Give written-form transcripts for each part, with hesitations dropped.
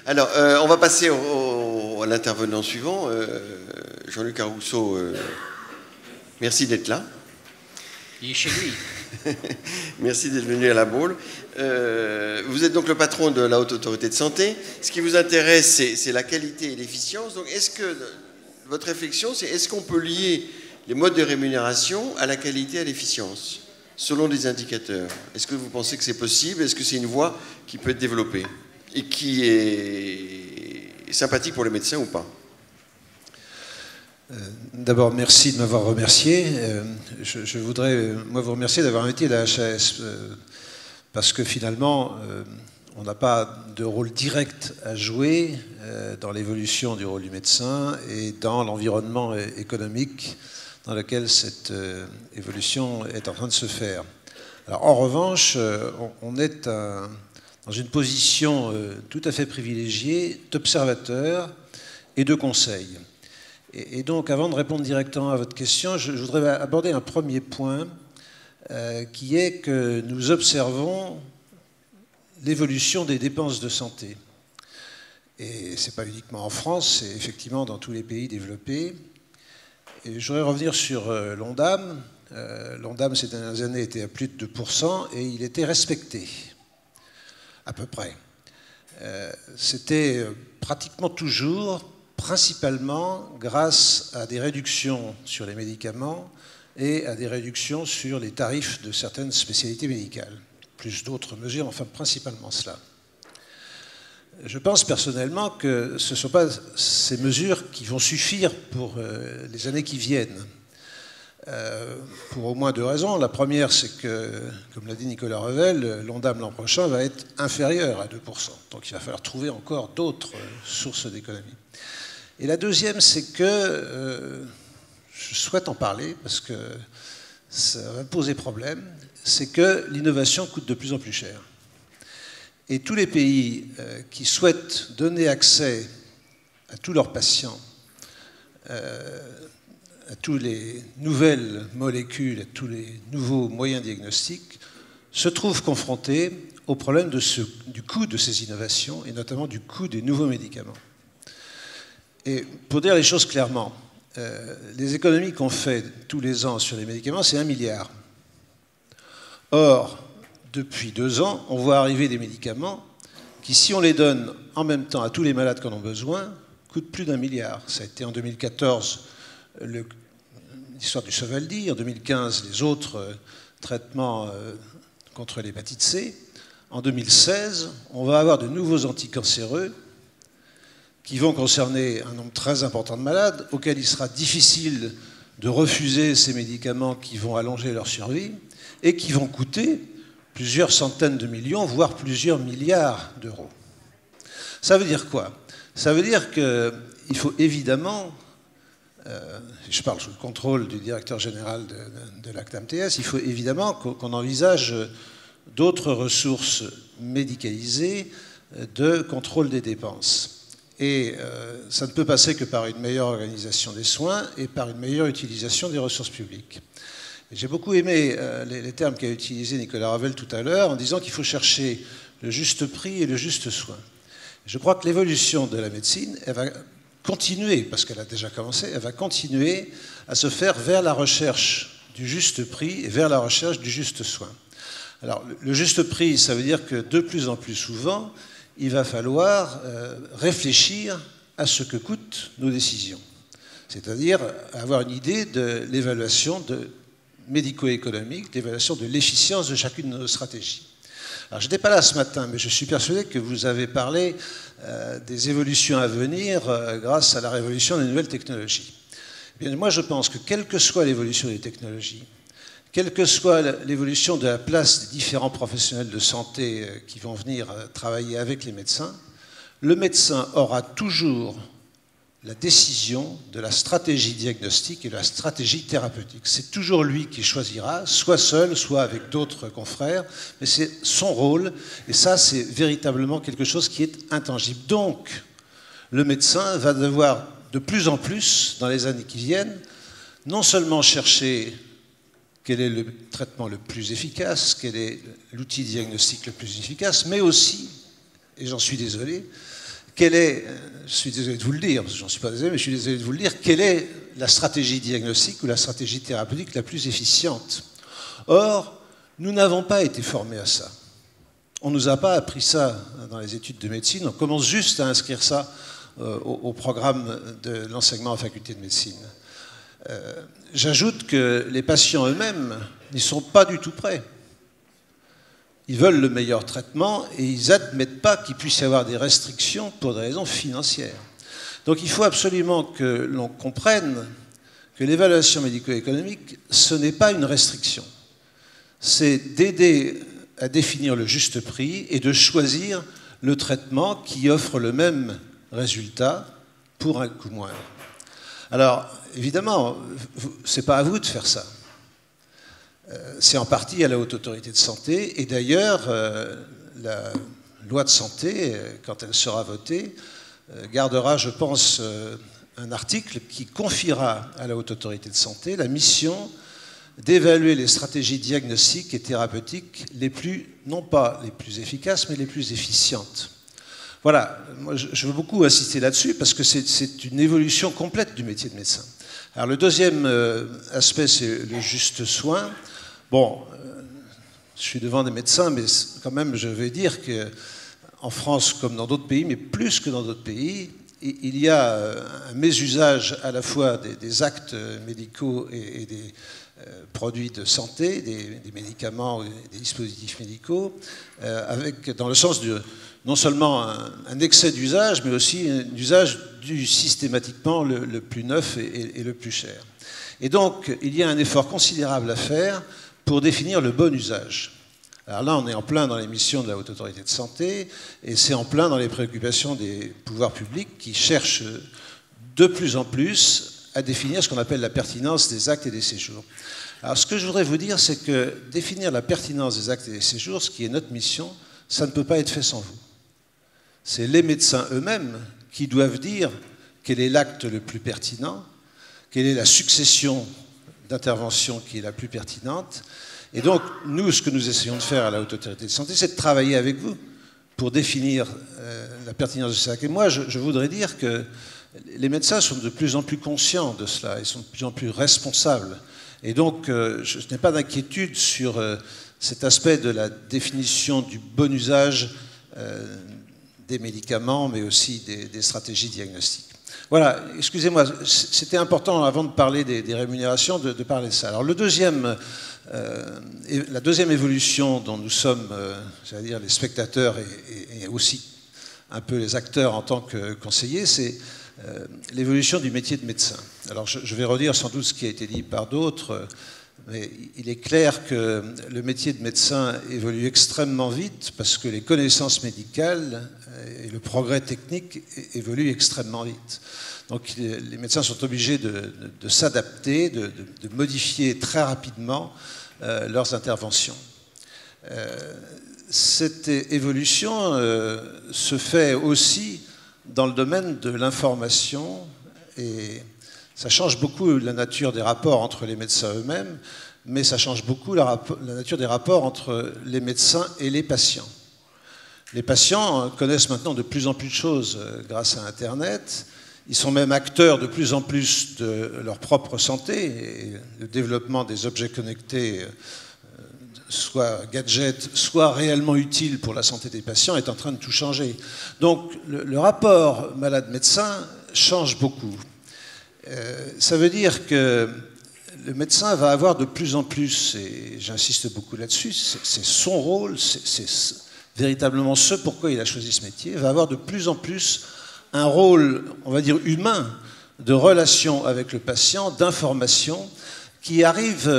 Alors, on va passer à l'intervenant suivant, Jean-Luc Arousseau. Merci d'être là. Il est chez lui. Merci d'être venu à la Baule. Vous êtes donc le patron de la Haute Autorité de Santé. Ce qui vous intéresse, c'est la qualité et l'efficience. Donc, est-ce que votre réflexion, c'est est-ce qu'on peut lier les modes de rémunération à la qualité et à l'efficience, selon des indicateurs? Est-ce que vous pensez que c'est possible? Est-ce que c'est une voie qui peut être développée et qui est sympathique pour les médecins ou pas? D'abord, merci de m'avoir remercié. Je voudrais, moi, vous remercier d'avoir invité la HAS, parce que finalement, on n'a pas de rôle direct à jouer dans l'évolution du rôle du médecin et dans l'environnement économique dans lequel cette évolution est en train de se faire. Alors, en revanche, on est dans une position tout à fait privilégiée d'observateur et de conseil. Et donc, avant de répondre directement à votre question, je voudrais aborder un premier point qui est que nous observons l'évolution des dépenses de santé. Et ce n'est pas uniquement en France, c'est effectivement dans tous les pays développés. Et je voudrais revenir sur l'ONDAM. L'ONDAM, ces dernières années, était à plus de 2% et il était respecté, à peu près. C'était pratiquement toujours, principalement grâce à des réductions sur les médicaments et à des réductions sur les tarifs de certaines spécialités médicales, plus d'autres mesures, enfin principalement cela. Je pense personnellement que ce ne sont pas ces mesures qui vont suffire pour les années qui viennent, pour au moins deux raisons. La première, c'est que, comme l'a dit Nicolas Revel, l'ONDAM l'an prochain va être inférieur à 2%. Donc il va falloir trouver encore d'autres sources d'économie. Et la deuxième, c'est que, je souhaite en parler parce que ça va me poser problème, c'est que l'innovation coûte de plus en plus cher. Et tous les pays qui souhaitent donner accès à tous leurs patients, à toutes les nouvelles molécules, à tous les nouveaux moyens diagnostiques, se trouvent confrontés au problème du coût de ces innovations et notamment du coût des nouveaux médicaments. Et pour dire les choses clairement, les économies qu'on fait tous les ans sur les médicaments, c'est 1 milliard. Or, depuis 2 ans, on voit arriver des médicaments qui, si on les donne en même temps à tous les malades qui en ont besoin, coûtent plus d'1 milliard. Ça a été en 2014 l'histoire du Sovaldi, en 2015 les autres traitements contre l'hépatite C. En 2016, on va avoir de nouveaux anticancéreux qui vont concerner un nombre très important de malades, auxquels il sera difficile de refuser ces médicaments qui vont allonger leur survie et qui vont coûter plusieurs centaines de millions, voire plusieurs milliards d'euros. Ça veut dire quoi? Ça veut dire qu'il faut évidemment, je parle sous le contrôle du directeur général de l'ACTAM-TS, il faut évidemment qu'on envisage d'autres ressources médicalisées de contrôle des dépenses. Et ça ne peut passer que par une meilleure organisation des soins et par une meilleure utilisation des ressources publiques. J'ai beaucoup aimé les termes qu'a utilisé Nicolas Revel tout à l'heure en disant qu'il faut chercher le juste prix et le juste soin. Je crois que l'évolution de la médecine, elle va continuer, parce qu'elle a déjà commencé, elle va continuer à se faire vers la recherche du juste prix et vers la recherche du juste soin. Alors, le juste prix, ça veut dire que de plus en plus souvent, il va falloir réfléchir à ce que coûtent nos décisions. C'est-à-dire avoir une idée de l'évaluation médico-économique, l'évaluation de l'efficience de chacune de nos stratégies. Alors, je n'étais pas là ce matin, mais je suis persuadé que vous avez parlé des évolutions à venir grâce à la révolution des nouvelles technologies. Eh bien, moi, je pense que quelle que soit l'évolution des technologies, quelle que soit l'évolution de la place des différents professionnels de santé qui vont venir travailler avec les médecins, le médecin aura toujours la décision de la stratégie diagnostique et de la stratégie thérapeutique. C'est toujours lui qui choisira, soit seul, soit avec d'autres confrères, mais c'est son rôle, et ça, c'est véritablement quelque chose qui est intangible. Donc, le médecin va devoir de plus en plus, dans les années qui viennent, non seulement chercher quel est le traitement le plus efficace, quel est l'outil diagnostique le plus efficace, mais aussi, et j'en suis désolé, quelle est, je suis désolé de vous le dire, parce que j'en suis pas désolé, mais je suis désolé de vous le dire, quelle est la stratégie diagnostique ou la stratégie thérapeutique la plus efficiente? Or, nous n'avons pas été formés à ça. On ne nous a pas appris ça dans les études de médecine, on commence juste à inscrire ça au programme de l'enseignement en faculté de médecine. J'ajoute que les patients eux-mêmes n'y sont pas du tout prêts. Ils veulent le meilleur traitement et ils n'admettent pas qu'il puisse y avoir des restrictions pour des raisons financières. Donc il faut absolument que l'on comprenne que l'évaluation médico-économique, ce n'est pas une restriction. C'est d'aider à définir le juste prix et de choisir le traitement qui offre le même résultat pour un coût moindre. Alors, évidemment, ce n'est pas à vous de faire ça. C'est en partie à la Haute Autorité de Santé. Et d'ailleurs, la loi de santé, quand elle sera votée, gardera, je pense, un article qui confiera à la Haute Autorité de Santé la mission d'évaluer les stratégies diagnostiques et thérapeutiques les plus, non pas les plus efficaces, mais les plus efficientes. Voilà, moi je veux beaucoup insister là-dessus parce que c'est une évolution complète du métier de médecin. Alors le deuxième aspect, c'est le juste soin. Bon, je suis devant des médecins, mais quand même je vais dire qu'en France, comme dans d'autres pays, mais plus que dans d'autres pays, il y a un mésusage à la fois des actes médicaux et des produits de santé, des médicaments et des dispositifs médicaux, dans le sens de non seulement un excès d'usage, mais aussi un usage systématiquement le plus neuf et le plus cher. Et donc, il y a un effort considérable à faire pour définir le bon usage. Alors là, on est en plein dans les missions de la Haute Autorité de Santé, et c'est en plein dans les préoccupations des pouvoirs publics qui cherchent de plus en plus à définir ce qu'on appelle la pertinence des actes et des séjours. Alors ce que je voudrais vous dire, c'est que définir la pertinence des actes et des séjours, ce qui est notre mission, ça ne peut pas être fait sans vous. C'est les médecins eux-mêmes qui doivent dire quel est l'acte le plus pertinent, quelle est la succession d'interventions qui est la plus pertinente. Et donc, nous, ce que nous essayons de faire à la Haute Autorité de Santé, c'est de travailler avec vous pour définir la pertinence de ces actes. Et moi, je voudrais dire que les médecins sont de plus en plus conscients de cela, ils sont de plus en plus responsables. Et donc, je n'ai pas d'inquiétude sur cet aspect de la définition du bon usage des médicaments, mais aussi des stratégies diagnostiques. Voilà, excusez-moi, c'était important, avant de parler des rémunérations, de parler de ça. Alors, la deuxième évolution dont nous sommes, j'allais dire, les spectateurs et aussi un peu les acteurs en tant que conseillers, c'est l'évolution du métier de médecin. Alors, je vais redire sans doute ce qui a été dit par d'autres, mais il est clair que le métier de médecin évolue extrêmement vite parce que les connaissances médicales et le progrès technique évoluent extrêmement vite. Donc les médecins sont obligés de s'adapter, de modifier très rapidement leurs interventions. Cette évolution se fait aussi dans le domaine de l'information et ça change beaucoup la nature des rapports entre les médecins eux-mêmes, mais ça change beaucoup la nature des rapports entre les médecins et les patients. Les patients connaissent maintenant de plus en plus de choses grâce à Internet. Ils sont même acteurs de plus en plus de leur propre santé. Et le développement des objets connectés, soit gadgets, soit réellement utiles pour la santé des patients, est en train de tout changer. Donc le rapport malade-médecin change beaucoup. Ça veut dire que le médecin va avoir de plus en plus, et j'insiste beaucoup là-dessus, c'est son rôle, c'est véritablement ce pourquoi il a choisi ce métier, va avoir de plus en plus un rôle, on va dire, humain, de relation avec le patient, d'information, qui arrive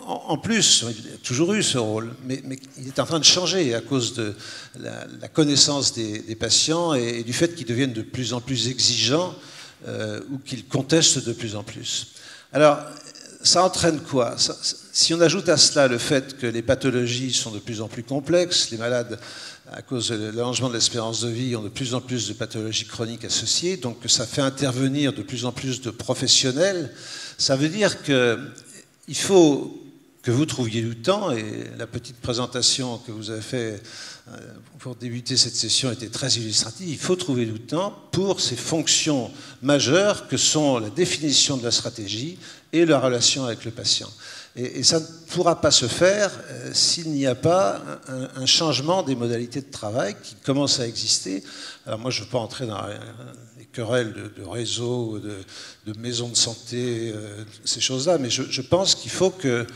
en plus, il a toujours eu ce rôle, mais il est en train de changer à cause de la connaissance des patients et du fait qu'ils deviennent de plus en plus exigeants ou qu'ils contestent de plus en plus. Alors, ça entraîne quoi? Si on ajoute à cela le fait que les pathologies sont de plus en plus complexes, les malades, à cause de l'allongement de l'espérance de vie, ont de plus en plus de pathologies chroniques associées, donc ça fait intervenir de plus en plus de professionnels, ça veut dire qu'il faut que vous trouviez du temps, et la petite présentation que vous avez faite pour débuter cette session était très illustrative. Il faut trouver du temps pour ces fonctions majeures que sont la définition de la stratégie et la relation avec le patient. Et ça ne pourra pas se faire s'il n'y a pas un changement des modalités de travail qui commencent à exister. Alors moi, je ne veux pas entrer dans les querelles de réseaux, de maisons de santé, ces choses-là, mais je pense qu'il faut que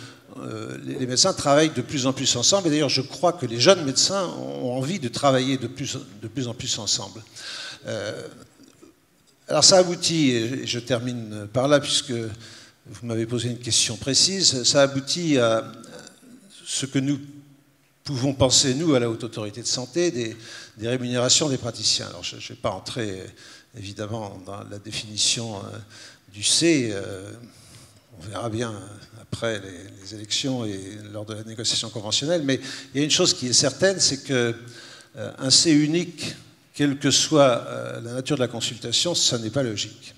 les médecins travaillent de plus en plus ensemble. Et d'ailleurs, je crois que les jeunes médecins ont envie de travailler de plus en plus ensemble. Alors ça aboutit, et je termine par là, puisque vous m'avez posé une question précise, ça aboutit à ce que nous pouvons penser, nous, à la Haute Autorité de Santé, des rémunérations des praticiens. Alors, je ne vais pas entrer, évidemment, dans la définition du C. On verra bien après les élections et lors de la négociation conventionnelle. Mais il y a une chose qui est certaine, c'est qu'un C unique, quelle que soit la nature de la consultation, ça n'est pas logique.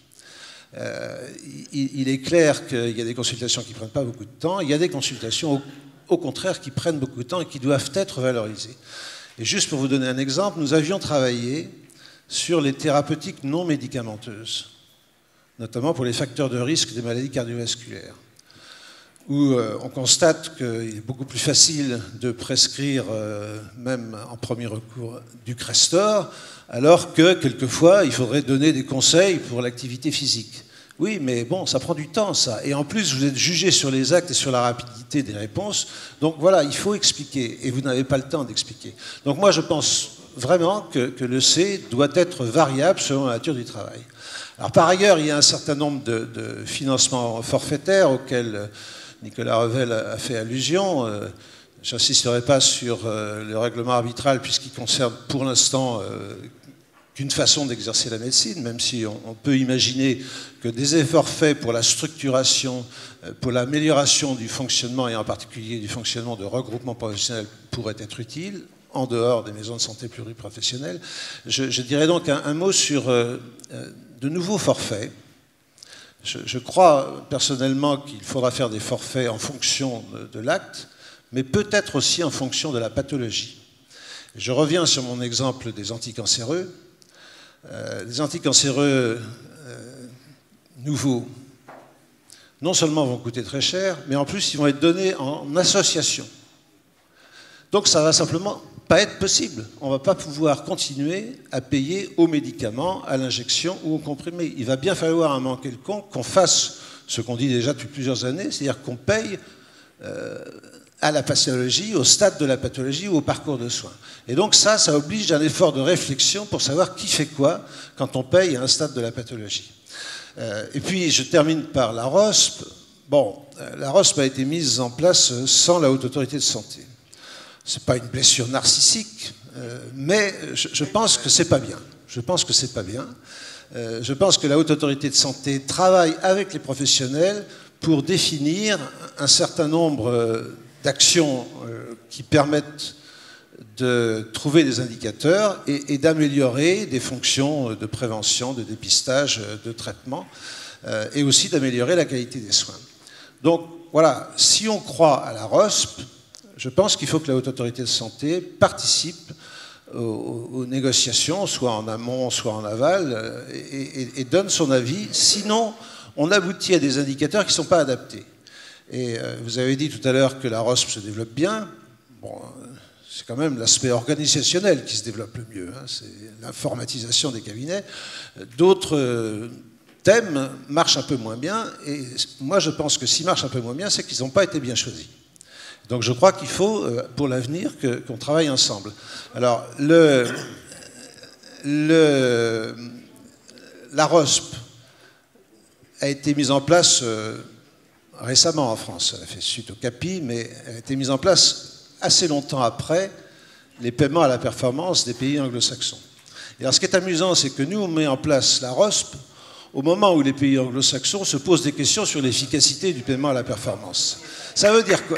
Il est clair qu'il y a des consultations qui ne prennent pas beaucoup de temps, il y a des consultations au contraire qui prennent beaucoup de temps et qui doivent être valorisées. Et juste pour vous donner un exemple, nous avions travaillé sur les thérapeutiques non médicamenteuses, notamment pour les facteurs de risque des maladies cardiovasculaires, où on constate qu'il est beaucoup plus facile de prescrire, même en premier recours, du Crestor, alors que, quelquefois, il faudrait donner des conseils pour l'activité physique. Oui, mais bon, ça prend du temps, ça. Et en plus, vous êtes jugé sur les actes et sur la rapidité des réponses. Donc voilà, il faut expliquer, et vous n'avez pas le temps d'expliquer. Donc moi, je pense vraiment que le C doit être variable selon la nature du travail. Alors par ailleurs, il y a un certain nombre de financements forfaitaires auxquels Nicolas Revel a fait allusion. Je n'insisterai pas sur le règlement arbitral puisqu'il concerne pour l'instant qu'une façon d'exercer la médecine, même si on peut imaginer que des efforts faits pour la structuration, pour l'amélioration du fonctionnement et en particulier du fonctionnement de regroupements professionnels pourraient être utiles en dehors des maisons de santé pluriprofessionnelles. Je dirais donc un mot sur de nouveaux forfaits. Je crois personnellement qu'il faudra faire des forfaits en fonction de l'acte, mais peut-être aussi en fonction de la pathologie. Je reviens sur mon exemple des anticancéreux. Les anticancéreux nouveaux, non seulement vont coûter très cher, mais en plus ils vont être donnés en association. Donc ça va simplement pas être possible. On ne va pas pouvoir continuer à payer aux médicaments, à l'injection ou au comprimé. Il va bien falloir à un moment quelconque qu'on fasse ce qu'on dit déjà depuis plusieurs années, c'est-à-dire qu'on paye à la pathologie, au stade de la pathologie ou au parcours de soins. Et donc ça oblige à un effort de réflexion pour savoir qui fait quoi quand on paye à un stade de la pathologie. Et puis je termine par la ROSP. Bon, la ROSP a été mise en place sans la Haute Autorité de Santé. Ce n'est pas une blessure narcissique, mais je pense que c'est pas bien. Je pense que c'est pas bien. Je pense que la Haute Autorité de Santé travaille avec les professionnels pour définir un certain nombre d'actions qui permettent de trouver des indicateurs et d'améliorer des fonctions de prévention, de dépistage, de traitement, et aussi d'améliorer la qualité des soins. Donc voilà, si on croit à la ROSP, je pense qu'il faut que la Haute Autorité de Santé participe aux négociations, soit en amont, soit en aval, et donne son avis. Sinon, on aboutit à des indicateurs qui ne sont pas adaptés. Et vous avez dit tout à l'heure que la ROSP se développe bien. Bon, c'est quand même l'aspect organisationnel qui se développe le mieux. Hein, c'est l'informatisation des cabinets. D'autres thèmes marchent un peu moins bien. Et moi, je pense que s'ils marchent un peu moins bien, c'est qu'ils n'ont pas été bien choisis. Donc je crois qu'il faut, pour l'avenir, qu'on travaille ensemble. Alors, la ROSP a été mise en place récemment en France. Elle a fait suite au CAPI, mais elle a été mise en place assez longtemps après les paiements à la performance des pays anglo-saxons. Et alors ce qui est amusant, c'est que nous, on met en place la ROSP au moment où les pays anglo-saxons se posent des questions sur l'efficacité du paiement à la performance. Ça veut dire quoi ?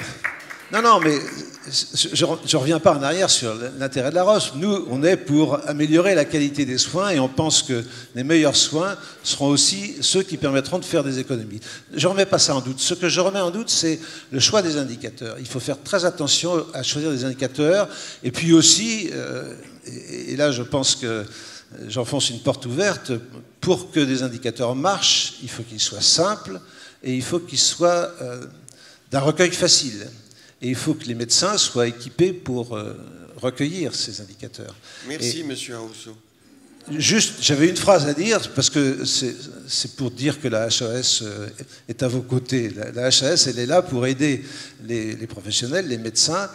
Non, mais je ne reviens pas en arrière sur l'intérêt de la ROSP. Nous, on est pour améliorer la qualité des soins et on pense que les meilleurs soins seront aussi ceux qui permettront de faire des économies. Je ne remets pas ça en doute. Ce que je remets en doute, c'est le choix des indicateurs. Il faut faire très attention à choisir des indicateurs. Et puis aussi, et là je pense que j'enfonce une porte ouverte, pour que des indicateurs marchent, il faut qu'ils soient simples et il faut qu'ils soient d'un recueil facile. Et il faut que les médecins soient équipés pour recueillir ces indicateurs. Merci, Monsieur Aousso. Juste, j'avais une phrase à dire, parce que c'est pour dire que la HAS est à vos côtés. La HAS, elle est là pour aider les professionnels, les médecins,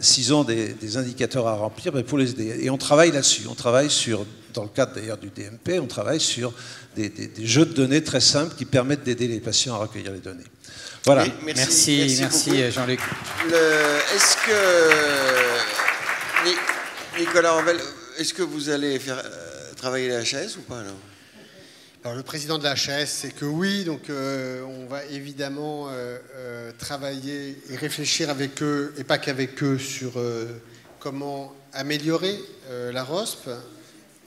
s'ils ont des indicateurs à remplir, pour les aider. Et on travaille là-dessus. On travaille sur, dans le cadre d'ailleurs du DMP, on travaille sur des jeux de données très simples qui permettent d'aider les patients à recueillir les données. Voilà. Oui, merci Jean-Luc. Est-ce que, Nicolas Renvel, est-ce que vous allez faire travailler la HAS ou pas alors? Alors, le président de la HAS, c'est que oui, donc on va évidemment travailler et réfléchir avec eux, et pas qu'avec eux, sur comment améliorer la ROSP,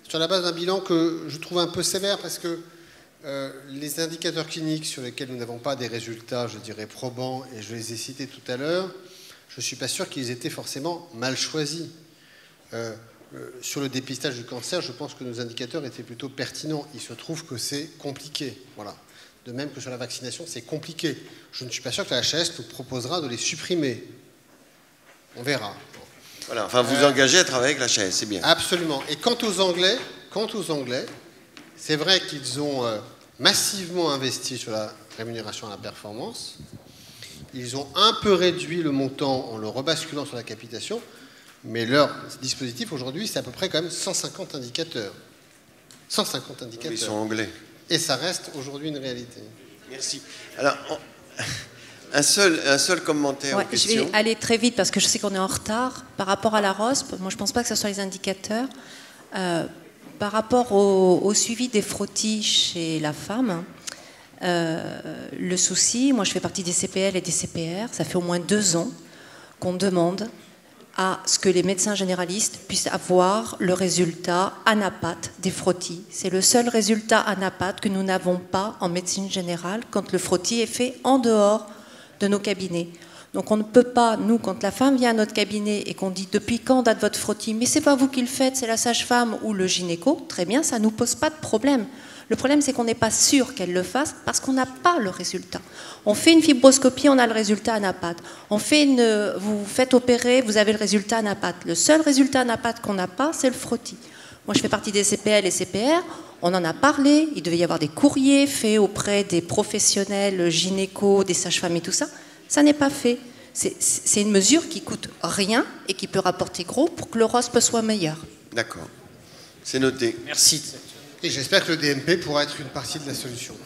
sur la base d'un bilan que je trouve un peu sévère, parce que les indicateurs cliniques sur lesquels nous n'avons pas des résultats, je dirais, probants, et je les ai cités tout à l'heure, je ne suis pas sûr qu'ils étaient forcément mal choisis. Sur le dépistage du cancer, je pense que nos indicateurs étaient plutôt pertinents. Il se trouve que c'est compliqué. Voilà. De même que sur la vaccination, c'est compliqué. Je ne suis pas sûr que la HAS nous proposera de les supprimer. On verra. Voilà, enfin, vous engagez à travailler avec la HAS, c'est bien. Absolument. Et quant aux Anglais, c'est vrai qu'ils ont massivement investi sur la rémunération à la performance. Ils ont un peu réduit le montant en le rebasculant sur la capitation. Mais leur dispositif aujourd'hui, c'est à peu près quand même 150 indicateurs. 150 indicateurs. Ils sont anglais. Et ça reste aujourd'hui une réalité. Merci. Alors, un seul commentaire aux questions. Je vais aller très vite parce que je sais qu'on est en retard. Par rapport à la ROSP, moi je ne pense pas que ce soit les indicateurs. Par rapport au suivi des frottis chez la femme, le souci, moi je fais partie des CPL et des CPR, ça fait au moins 2 ans qu'on demande à ce que les médecins généralistes puissent avoir le résultat ANAPAT des frottis. C'est le seul résultat ANAPAT que nous n'avons pas en médecine générale quand le frottis est fait en dehors de nos cabinets. Donc on ne peut pas, nous, quand la femme vient à notre cabinet et qu'on dit « Depuis quand date votre frottis ?» Mais c'est pas vous qui le faites, c'est la sage-femme ou le gynéco. Très bien, ça ne nous pose pas de problème. Le problème, c'est qu'on n'est pas sûr qu'elle le fasse parce qu'on n'a pas le résultat. On fait une fibroscopie, on a le résultat ANAPAT. Vous faites opérer, vous avez le résultat ANAPAT. Le seul résultat ANAPAT qu'on n'a pas, c'est le frottis. Moi, je fais partie des CPL et CPR. On en a parlé. Il devait y avoir des courriers faits auprès des professionnels gynéco, des sages-femmes et tout ça. Ça n'est pas fait. C'est une mesure qui coûte rien et qui peut rapporter gros pour que le ROSP soit meilleur. D'accord. C'est noté. Merci. Et j'espère que le DMP pourra être une partie de la solution.